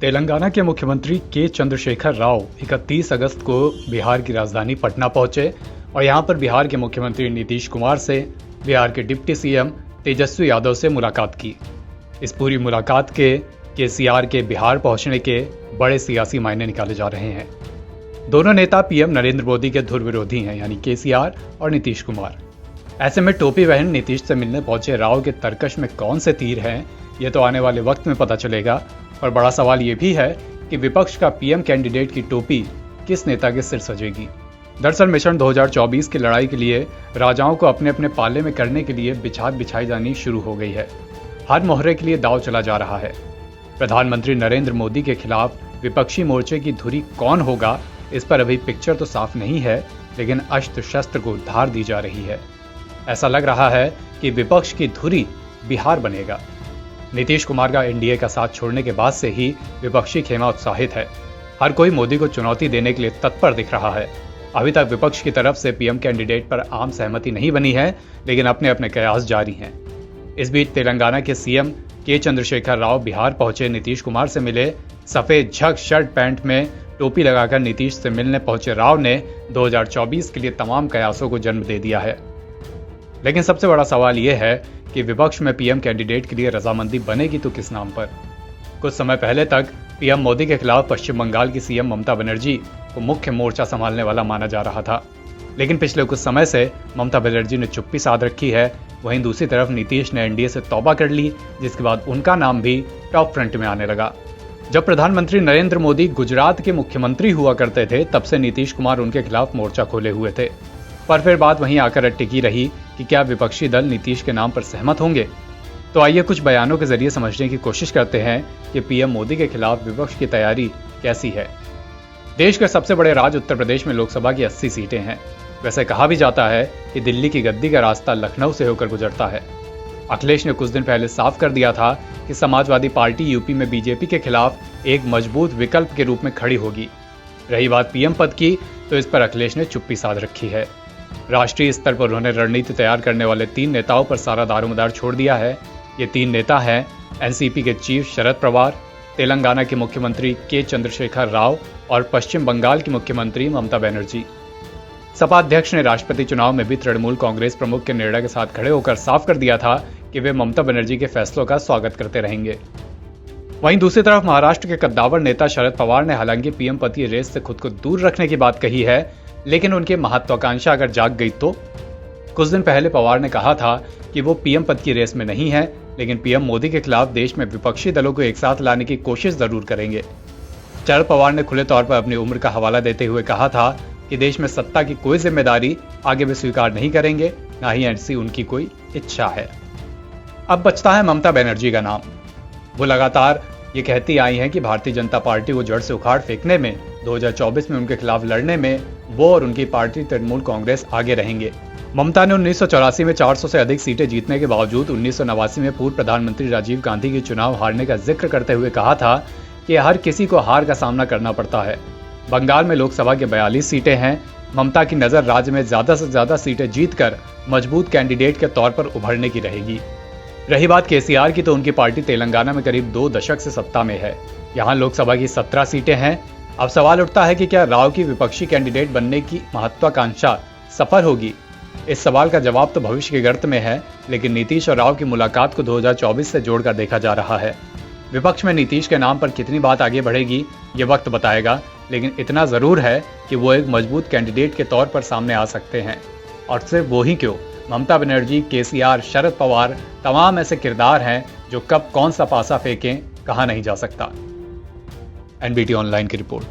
तेलंगाना के मुख्यमंत्री के चंद्रशेखर राव 31 अगस्त को बिहार की राजधानी पटना पहुंचे और यहां पर बिहार के मुख्यमंत्री नीतीश कुमार से बिहार के डिप्टी सीएम तेजस्वी यादव से मुलाकात की। इस पूरी मुलाकात के केसीआर के बिहार पहुंचने के बड़े सियासी मायने निकाले जा रहे हैं। दोनों नेता पीएम नरेंद्र मोदी के धुर विरोधी हैं, यानी केसीआर और नीतीश कुमार। ऐसे में टोपी बहन नीतीश से मिलने पहुंचे राव के तरकश में कौन से तीर हैं, ये तो आने वाले वक्त में पता चलेगा। और बड़ा सवाल ये भी है कि विपक्ष का पीएम कैंडिडेट की टोपी किस नेता के सिर सजेगी। दरअसल मिशन 2024 की लड़ाई के लिए राजाओं को अपने अपने पाले में करने के लिए बिछाद बिछाई जानी शुरू हो गई है। हर मोहरे के लिए दांव चला जा रहा है। प्रधानमंत्री नरेंद्र मोदी के खिलाफ विपक्षी मोर्चे की धुरी कौन होगा, इस पर अभी पिक्चर तो साफ नहीं है, लेकिन अस्त्र शस्त्र को धार दी जा रही है। ऐसा लग रहा है कि विपक्ष की धुरी बिहार बनेगा। नीतीश कुमार का एनडीए का साथ छोड़ने के बाद से ही विपक्षी खेमा उत्साहित है। हर कोई मोदी को चुनौती देने के लिए तत्पर दिख रहा है। अभी तक विपक्ष की तरफ से पीएम कैंडिडेट पर आम सहमति नहीं बनी है, लेकिन अपने अपने कयास जारी हैं। इस बीच तेलंगाना के सीएम के चंद्रशेखर राव बिहार पहुंचे नीतीश कुमार से मिले। सफेद झक शर्ट पैंट में टोपी लगाकर नीतीश से मिलने पहुंचे राव ने 2024 के लिए तमाम कयासों को जन्म दे दिया है। लेकिन सबसे बड़ा सवाल यह है कि विपक्ष में पीएम कैंडिडेट के लिए रजामंदी बनेगी तो किस नाम पर। कुछ समय पहले तक पीएम मोदी के खिलाफ पश्चिम बंगाल की सीएम ममता बनर्जी को मुख्य मोर्चा संभालने वाला माना जा रहा था, लेकिन पिछले कुछ समय से ममता बनर्जी ने चुप्पी साध रखी है। वहीं दूसरी तरफ नीतीश ने एनडीए से तौबा कर ली, जिसके बाद उनका नाम भी टॉप फ्रंट में आने लगा। जब प्रधानमंत्री नरेंद्र मोदी गुजरात के मुख्यमंत्री हुआ करते थे, तब से नीतीश कुमार उनके खिलाफ मोर्चा खोले हुए थे। पर फिर बात वहीं आकर टिकी रही कि क्या विपक्षी दल नीतीश के नाम पर सहमत होंगे। तो आइए कुछ बयानों के जरिए समझने की कोशिश करते हैं कि पीएम मोदी के खिलाफ विपक्ष की तैयारी कैसी है। देश के सबसे बड़े राज्य उत्तर प्रदेश में लोकसभा की 80 सीटें हैं। वैसे कहा भी जाता है कि दिल्ली की गद्दी का रास्ता लखनऊ से होकर गुजरता है। अखिलेश ने कुछ दिन पहले साफ कर दिया था कि समाजवादी पार्टी यूपी में बीजेपी के खिलाफ एक मजबूत विकल्प के रूप में खड़ी होगी। रही बात पीएम पद की, तो इस पर अखिलेश ने चुप्पी साध रखी है। राष्ट्रीय स्तर पर उन्होंने रणनीति तैयार करने वाले 3 नेताओं पर सारा दारोमदार छोड़ दिया है। ये 3 नेता हैं एनसीपी के चीफ शरद पवार, तेलंगाना के मुख्यमंत्री के चंद्रशेखर राव और पश्चिम बंगाल की मुख्यमंत्री ममता बनर्जी। सपा अध्यक्ष ने राष्ट्रपति चुनाव में भी तृणमूल कांग्रेस प्रमुख के निर्णय के साथ खड़े होकर साफ कर दिया था कि वे ममता बनर्जी के फैसलों का स्वागत करते रहेंगे। वहीं दूसरी तरफ महाराष्ट्र के कद्दावर नेता शरद पवार ने हालांकि पीएम पद की रेस से खुद को दूर रखने की बात कही है, लेकिन उनकी महत्वाकांक्षा अगर जाग गई तो। कुछ दिन पहले पवार ने कहा था कि वो पीएम पद की रेस में नहीं है, लेकिन पीएम मोदी के खिलाफ देश में विपक्षी दलों को एक साथ लाने की कोशिश जरूर करेंगे। शरद पवार ने खुले तौर पर अपनी उम्र का हवाला देते हुए कहा था कि देश में सत्ता की कोई जिम्मेदारी आगे वे स्वीकार नहीं करेंगे, ना ही ऐसी उनकी कोई इच्छा है। अब बचता है ममता बनर्जी का नाम। वो लगातार ये कहती आई हैं कि भारतीय जनता पार्टी को जड़ से उखाड़ फेंकने में, 2024 में उनके खिलाफ लड़ने में वो और उनकी पार्टी तृणमूल कांग्रेस आगे रहेंगे। ममता ने 1984 में 400 से अधिक सीटें जीतने के बावजूद 1989 में पूर्व प्रधानमंत्री राजीव गांधी की चुनाव हारने का जिक्र करते हुए कहा था कि हर किसी को हार का सामना करना पड़ता है। बंगाल में लोकसभा के 42 सीटें हैं। ममता की नजर राज्य में ज्यादा से ज्यादा सीटें जीतकर मजबूत कैंडिडेट के तौर पर उभरने की रहेगी। रही बात केसीआर की, तो उनकी पार्टी तेलंगाना में करीब 2 दशक से सत्ता में है। यहाँ लोकसभा की 17 सीटें हैं। अब सवाल उठता है कि क्या राव की विपक्षी कैंडिडेट बनने की महत्वाकांक्षा सफल होगी। इस सवाल का जवाब तो भविष्य के गर्त में है, लेकिन नीतीश और राव की मुलाकात को 2024 से जोड़कर देखा जा रहा है। विपक्ष में नीतीश के नाम पर कितनी बात आगे बढ़ेगी, ये वक्त बताएगा, लेकिन इतना जरूर है कि वो एक मजबूत कैंडिडेट के तौर पर सामने आ सकते हैं। और सिर्फ वो ही क्यों, ममता बनर्जी, केसीआर, शरद पवार, तमाम ऐसे किरदार हैं जो कब कौन सा पासा फेंकें कहा नहीं जा सकता। एनबीटी ऑनलाइन की रिपोर्ट।